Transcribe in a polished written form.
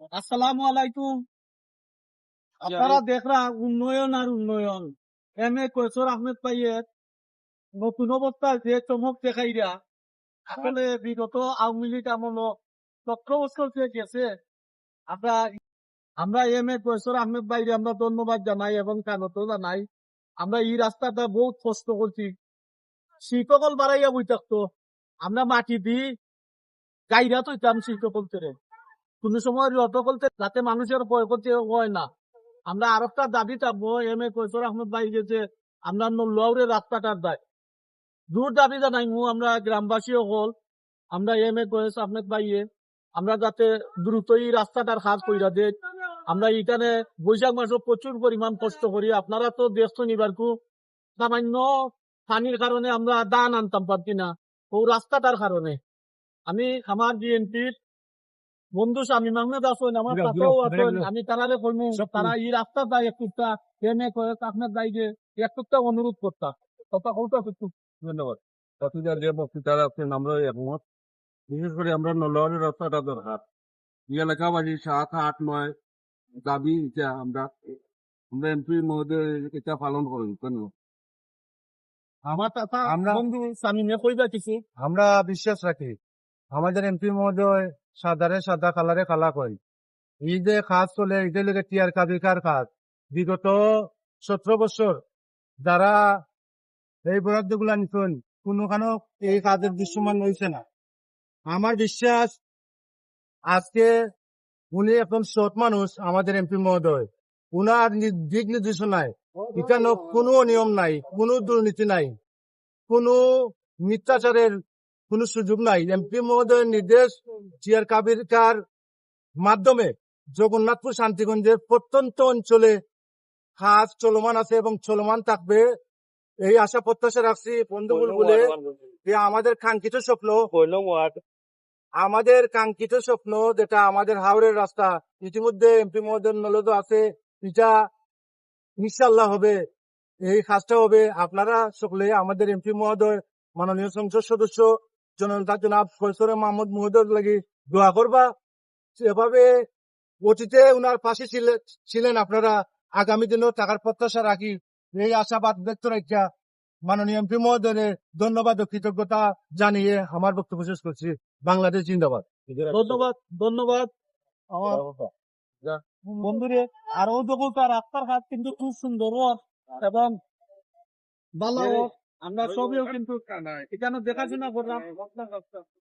আসসালামু আলাইকুম। আপনারা দেখরা উন্নয়ন আর উন্নয়ন কৈশোর আহমেদ ভাইয়ের নতুন অবস্থায় যে চমক দেখাইরা আসলে বিগত আওয়ামী লীগ আমল 17 বছর যে গেছে। আমরা আমরা কৈশোর আহমেদ ভাইরে আমরা ধন্যবাদ জানাই এবং স্বাগত জানাই। আমরা এই রাস্তাটা বহুত কষ্ট করছি, শীতকল বাড়াইয়া বই থাকতো, আমরা মাটি দিই গাইরা তো শীতকল তেরে কোন সময় রত করতে যাতে মানুষের ভয় করতে হয় না। আমরা আর একটা দাবি থাকবো কৈশোর আহমেদ ভাই গেছে আমরা নল্লাউরে রাস্তাটার দায় দূর দাবি জানাইমু আমরা গ্রামবাসী হল। আমরা কৈশোর আহমেদ ভাইয়ে আমরা যাতে দ্রুত এই রাস্তাটার কাজ কইরা দেয়। আমরা এখানে বৈশাখ মাসে প্রচুর পরিমাণ কষ্ট করি, আপনারা তো দেখছো নিবারকু সামান্য পানির কারণে আমরা দান আনতাম পারছি না ও রাস্তাটার কারণে। আমি আমার বিএনপির বন্ধু স্বামী মাহমুদ আছেন, আমার কাছেও আছেন, আমি তারারে কইমু তারা এই রাস্তা যায় একটুটা আপনার যাইগে একটুটা অনুরোধ করতাম কথা কৌটা একটু। ধন্যবাদ। কথার যে বক্তৃতার আছেন আমরা একমত। বিশেষ করে আমরা নলওয়ারের রাস্তাটা দরকার। এই এলাকাবাসী 7, 8, 9 দাবি এটা আমরা এমপি মহোদয় এটা পালন করেন কেন আমার কথা আমরা বন্ধু স্বামী কইবা কিছু। আমরা বিশ্বাস রাখি আমাদের এমপি মহোদয় সাদারে সাদা কালারে কালা কয়। এই যে কাজ চলে এটা লেগে টিয়ার কাবিকার কাজ বিগত 17 বছর যারা এই বরাদ্দ গুলা নিতেন কোনোখানো এই কাজের দৃশ্যমান হয়েছে না। আমার বিশ্বাস আজকে উনি এখন সৎ মানুষ আমাদের এমপি মহোদয়, উনার দিক নির্দেশনায় এখানে কোনো নিয়ম নাই, কোনো দুর্নীতি নাই, কোনো মিথ্যাচারের কোনো সুযোগ নাই। এমপি মহোদয়ের নির্দেশ টিয়ার কাবিকার মাধ্যমে জগন্নাথপুর শান্তিগঞ্জের প্রত্যন্ত অঞ্চলে কাজ চলমান আছে এবং চলমান থাকবে এই আশা প্রত্যাশা রাখছি। বন্ধুগুলো বলে আমাদের কাঙ্ক্ষিত স্বপ্ন যেটা আমাদের হাওড়ের রাস্তা ইতিমধ্যে এমপি মহোদয়ের নলেজ আছে, এটা ইনশাল্লাহ হবে, এই কাজটা হবে। আপনারা সকলে আমাদের এমপি মহোদয় মাননীয় সংসদ সদস্য জনতা জনাব কৈশোর মাহমুদ মহোদয় লাগি দোয়া করবা। এভাবে অতীতে উনার পাশে ছিলেন আপনারা, আগামী দিনেও টাকার প্রত্যাশা রাখি। এই আশাবাদ ব্যক্ত রাখা মাননীয় এমপি মহোদয়ের ধন্যবাদ ও কৃতজ্ঞতা জানিয়ে আমার বক্তব্য শেষ করছি। বাংলাদেশ জিন্দাবাদ। ধন্যবাদ ধন্যবাদ আমার বন্ধুরে। আর ও দেখো তার রাস্তার কাজ কিন্তু খুব সুন্দর এবং ভালো। আমরা সবই কিন্তু এখানে দেখাশোনা করলাম।